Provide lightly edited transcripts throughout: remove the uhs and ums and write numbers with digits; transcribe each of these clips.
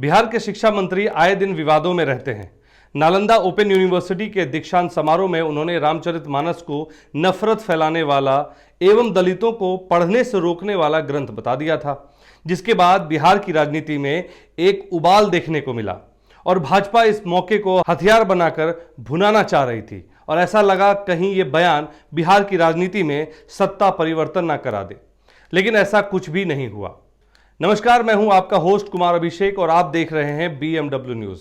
बिहार के शिक्षा मंत्री आए दिन विवादों में रहते हैं। नालंदा ओपन यूनिवर्सिटी के दीक्षांत समारोह में उन्होंने रामचरितमानस को नफरत फैलाने वाला एवं दलितों को पढ़ने से रोकने वाला ग्रंथ बता दिया था, जिसके बाद बिहार की राजनीति में एक उबाल देखने को मिला और भाजपा इस मौके को हथियार बनाकर भुनाना चाह रही थी और ऐसा लगा कहीं ये बयान बिहार की राजनीति में सत्ता परिवर्तन ना करा दे, लेकिन ऐसा कुछ भी नहीं हुआ। नमस्कार, मैं हूं आपका होस्ट कुमार अभिषेक और आप देख रहे हैं BMW न्यूज।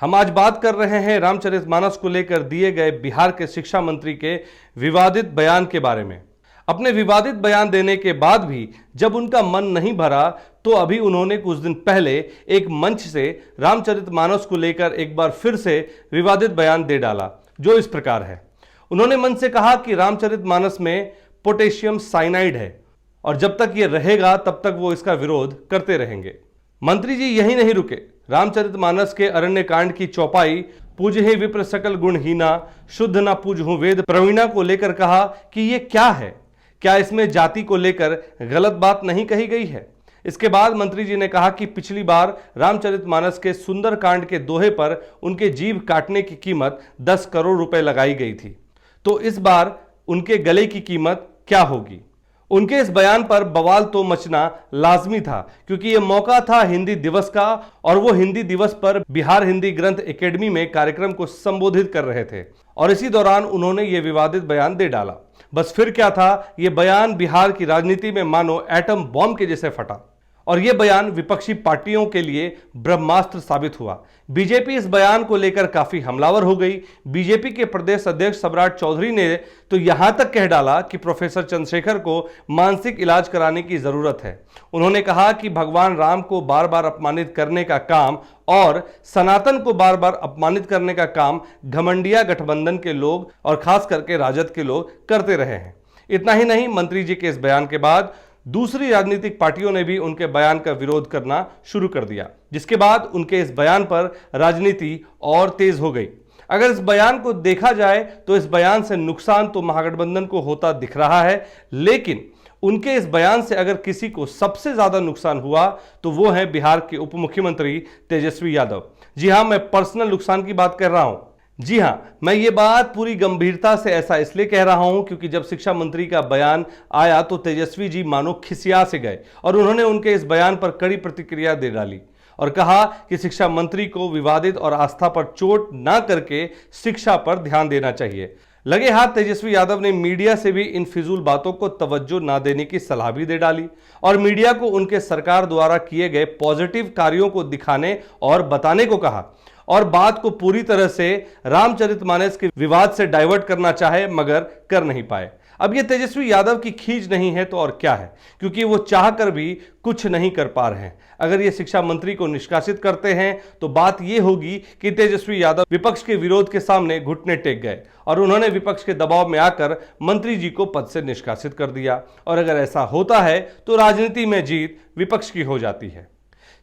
हम आज बात कर रहे हैं रामचरितमानस को लेकर दिए गए बिहार के शिक्षा मंत्री के विवादित बयान के बारे में। अपने विवादित बयान देने के बाद भी जब उनका मन नहीं भरा तो अभी उन्होंने कुछ दिन पहले एक मंच से रामचरितमानस को लेकर एक बार फिर से विवादित बयान दे डाला, जो इस प्रकार है। उन्होंने मंच से कहा कि रामचरितमानस में पोटेशियम साइनाइड है और जब तक ये रहेगा तब तक वो इसका विरोध करते रहेंगे। मंत्री जी यही नहीं रुके, रामचरितमानस के अरण्य कांड की चौपाई पूजहि विप्र सकल गुणहीना शुद्ध न पूजहु वेद प्रवीणा को लेकर कहा कि ये क्या है, क्या इसमें जाति को लेकर गलत बात नहीं कही गई है। इसके बाद मंत्री जी ने कहा कि पिछली बार रामचरितमानस के सुंदर कांड के दोहे पर उनके जीभ काटने की कीमत 10 करोड़ रुपए लगाई गई थी, तो इस बार उनके गले की कीमत क्या होगी। उनके इस बयान पर बवाल तो मचना लाजमी था, क्योंकि यह मौका था हिंदी दिवस का और वो हिंदी दिवस पर बिहार हिंदी ग्रंथ एकेडमी में कार्यक्रम को संबोधित कर रहे थे और इसी दौरान उन्होंने ये विवादित बयान दे डाला। बस फिर क्या था, ये बयान बिहार की राजनीति में मानो एटम बॉम्ब के जैसे फटा और यह बयान विपक्षी पार्टियों के लिए ब्रह्मास्त्र साबित हुआ। बीजेपी इस बयान को लेकर काफी हमलावर हो गई। बीजेपी के प्रदेश अध्यक्ष सम्राट चौधरी ने तो यहां तक कह डाला कि प्रोफेसर चंद्रशेखर को मानसिक इलाज कराने की जरूरत है। उन्होंने कहा कि भगवान राम को बार बार अपमानित करने का काम और सनातन को बार बार अपमानित करने का काम घमंडिया गठबंधन के लोग और खास करके राजद के लोग करते रहे हैं। इतना ही नहीं, मंत्री जी के इस बयान के बाद दूसरी राजनीतिक पार्टियों ने भी उनके बयान का विरोध करना शुरू कर दिया, जिसके बाद उनके इस बयान पर राजनीति और तेज हो गई। अगर इस बयान को देखा जाए तो इस बयान से नुकसान तो महागठबंधन को होता दिख रहा है, लेकिन उनके इस बयान से अगर किसी को सबसे ज्यादा नुकसान हुआ तो वो है बिहार के उप मुख्यमंत्री तेजस्वी यादव। जी हां, मैं पर्सनल नुकसान की बात कर रहा हूं। जी हां, मैं ये बात पूरी गंभीरता से ऐसा इसलिए कह रहा हूं क्योंकि जब शिक्षा मंत्री का बयान आया तो तेजस्वी जी मानो खिसिया से गए और उन्होंने उनके इस बयान पर कड़ी प्रतिक्रिया दे डाली और कहा कि शिक्षा मंत्री को विवादित और आस्था पर चोट ना करके शिक्षा पर ध्यान देना चाहिए। लगे हाथ तेजस्वी यादव ने मीडिया से भी इन फिजूल बातों को तवज्जो ना देने की सलाह भी दे डाली और मीडिया को उनके सरकार द्वारा किए गए पॉजिटिव कार्यों को दिखाने और बताने को कहा और बात को पूरी तरह से रामचरितमानस के विवाद से डाइवर्ट करना चाहे मगर कर नहीं पाए। अब ये तेजस्वी यादव की खींच नहीं है तो और क्या है, क्योंकि वो चाहकर भी कुछ नहीं कर पा रहे हैं। अगर ये शिक्षा मंत्री को निष्कासित करते हैं तो बात ये होगी कि तेजस्वी यादव विपक्ष के विरोध के सामने घुटने टेक गए और उन्होंने विपक्ष के दबाव में आकर मंत्री जी को पद से निष्कासित कर दिया और अगर ऐसा होता है तो राजनीति में जीत विपक्ष की हो जाती है।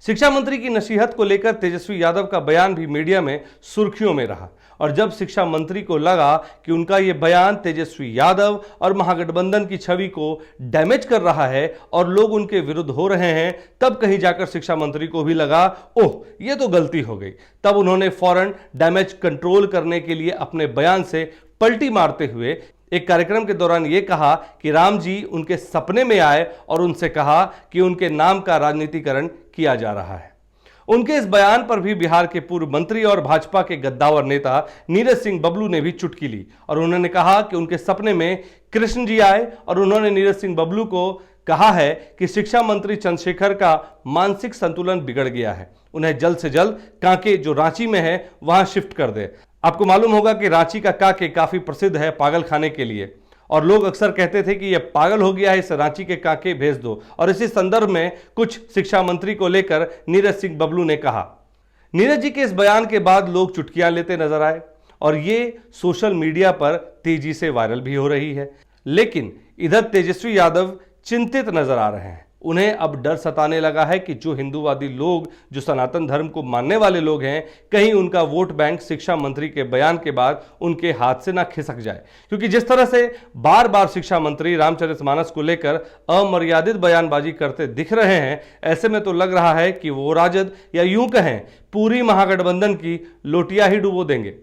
शिक्षा मंत्री की नसीहत को लेकर तेजस्वी यादव का बयान भी मीडिया में सुर्खियों में रहा और जब शिक्षा मंत्री को लगा कि उनका यह बयान तेजस्वी यादव और महागठबंधन की छवि को डैमेज कर रहा है और लोग उनके विरुद्ध हो रहे हैं, तब कहीं जाकर शिक्षा मंत्री को भी लगा ओह ये तो गलती हो गई। तब उन्होंने फौरन डैमेज कंट्रोल करने के लिए अपने बयान से पलटी मारते हुए एक कार्यक्रम के दौरान यह कहा कि राम जी उनके सपने में आए और उनसे कहा कि उनके नाम का राजनीतिकरण किया जा रहा है। उनके इस बयान पर भी बिहार के पूर्व मंत्री और भाजपा के गद्दावर नेता नीरज सिंह बबलू ने भी चुटकी ली और उन्होंने कहा कि उनके सपने में कृष्ण जी आए और उन्होंने नीरज सिंह बबलू को कहा है कि शिक्षा मंत्री चंद्रशेखर का मानसिक संतुलन बिगड़ गया है, उन्हें जल्द से जल्द कांके जो रांची में है वहां शिफ्ट कर दे। आपको मालूम होगा कि रांची का कांके काफी प्रसिद्ध है पागल खाने के लिए और लोग अक्सर कहते थे कि यह पागल हो गया है, इस रांची के कांके भेज दो और इसी संदर्भ में कुछ शिक्षा मंत्री को लेकर नीरज सिंह बबलू ने कहा। नीरज जी के इस बयान के बाद लोग चुटकियां लेते नजर आए और ये सोशल मीडिया पर तेजी से वायरल भी हो रही है, लेकिन इधर तेजस्वी यादव चिंतित नजर आ रहे हैं उन्हें अब डर सताने लगा है कि जो हिंदूवादी लोग, जो सनातन धर्म को मानने वाले लोग हैं, कहीं उनका वोट बैंक शिक्षा मंत्री के बयान के बाद उनके हाथ से ना खिसक जाए। क्योंकि जिस तरह से बार बार शिक्षा मंत्री रामचरितमानस को लेकर अमर्यादित बयानबाजी करते दिख रहे हैं, ऐसे में तो लग रहा है कि वो राजद, या यूं कहें पूरी महागठबंधन की लोटिया ही डुबो देंगे।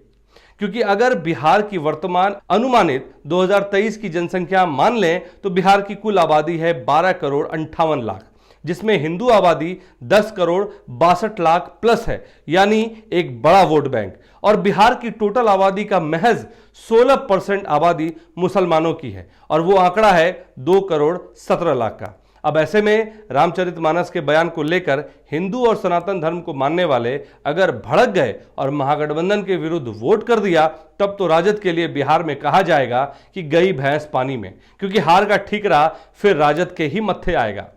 क्योंकि अगर बिहार की वर्तमान अनुमानित 2023 की जनसंख्या मान लें तो बिहार की कुल आबादी है 12 करोड़ 58 लाख, जिसमें हिंदू आबादी 10 करोड़ 62 लाख प्लस है, यानी एक बड़ा वोट बैंक। और बिहार की टोटल आबादी का महज 16% आबादी मुसलमानों की है, और वो आंकड़ा है 2 करोड़ 17 लाख का। अब ऐसे में रामचरितमानस के बयान को लेकर हिंदू और सनातन धर्म को मानने वाले अगर भड़क गए और महागठबंधन के विरुद्ध वोट कर दिया, तब तो राजद के लिए बिहार में कहा जाएगा कि गई भैंस पानी में, क्योंकि हार का ठीकरा फिर राजद के ही मत्थे आएगा।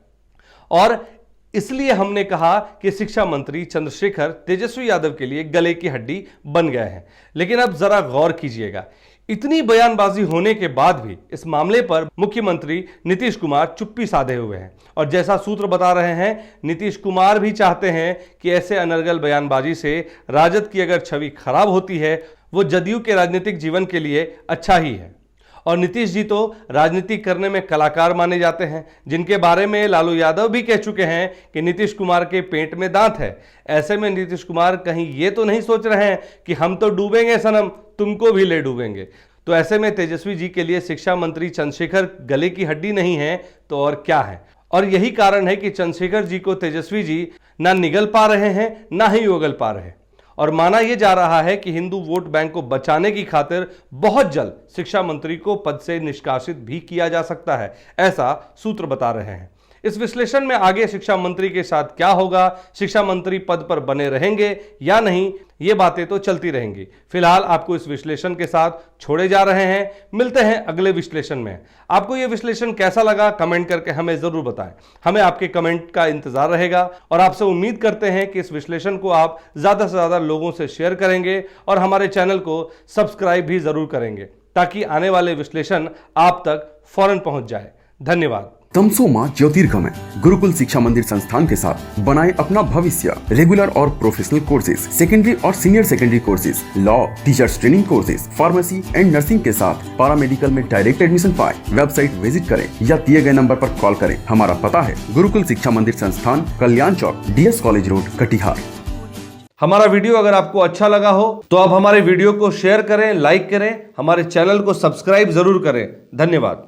और इसलिए हमने कहा कि शिक्षा मंत्री चंद्रशेखर तेजस्वी यादव के लिए गले की हड्डी बन गए हैं। लेकिन अब जरा गौर कीजिएगा, इतनी बयानबाजी होने के बाद भी इस मामले पर मुख्यमंत्री नीतीश कुमार चुप्पी साधे हुए हैं। और जैसा सूत्र बता रहे हैं, नीतीश कुमार भी चाहते हैं कि ऐसे अनर्गल बयानबाजी से राजद की अगर छवि खराब होती है, वो जदयू के राजनीतिक जीवन के लिए अच्छा ही है। और नीतीश जी तो राजनीति करने में कलाकार माने जाते हैं, जिनके बारे में लालू यादव भी कह चुके हैं कि नीतीश कुमार के पेट में दांत है। ऐसे में नीतीश कुमार कहीं ये तो नहीं सोच रहे हैं कि हम तो डूबेंगे सनम, तुमको भी ले डूबेंगे। तो ऐसे में तेजस्वी जी के लिए शिक्षा मंत्री चंद्रशेखर गले की हड्डी नहीं है तो और क्या है। और यही कारण है कि चंद्रशेखर जी को तेजस्वी जी ना निगल पा रहे हैं, ना ही उगल पा रहे हैं। और माना यह जा रहा है कि हिंदू वोट बैंक को बचाने की खातिर बहुत जल्द शिक्षा मंत्री को पद से निष्कासित भी किया जा सकता है, ऐसा सूत्र बता रहे हैं। इस विश्लेषण में आगे शिक्षा मंत्री के साथ क्या होगा, शिक्षा मंत्री पद पर बने रहेंगे या नहीं, ये बातें तो चलती रहेंगी। फिलहाल आपको इस विश्लेषण के साथ छोड़े जा रहे हैं। मिलते हैं अगले विश्लेषण में। आपको यह विश्लेषण कैसा लगा कमेंट करके हमें जरूर बताएं। हमें आपके कमेंट का इंतजार रहेगा और आपसे उम्मीद करते हैं कि इस विश्लेषण को आप ज्यादा से ज्यादा लोगों से शेयर करेंगे और हमारे चैनल को सब्सक्राइब भी जरूर करेंगे, ताकि आने वाले विश्लेषण आप तक फौरन पहुंच जाए। धन्यवाद। तमसोमा ज्योतिर्गमय गुरुकुल शिक्षा मंदिर संस्थान के साथ बनाए अपना भविष्य। रेगुलर और प्रोफेशनल कोर्सेज, सेकेंडरी और senior secondary courses, law, teachers training courses, pharmacy and nursing के साथ पैरामेडिकल में डायरेक्ट एडमिशन पाए। वेबसाइट विजिट करें या दिए गए नंबर पर कॉल करें। हमारा पता है गुरुकुल शिक्षा मंदिर संस्थान, कल्याण चौक, DS कॉलेज रोड, कटिहार। हमारा वीडियो अगर आपको अच्छा लगा हो तो आप हमारे वीडियो को शेयर करें, लाइक करें, हमारे चैनल को सब्सक्राइब जरूर करें। धन्यवाद।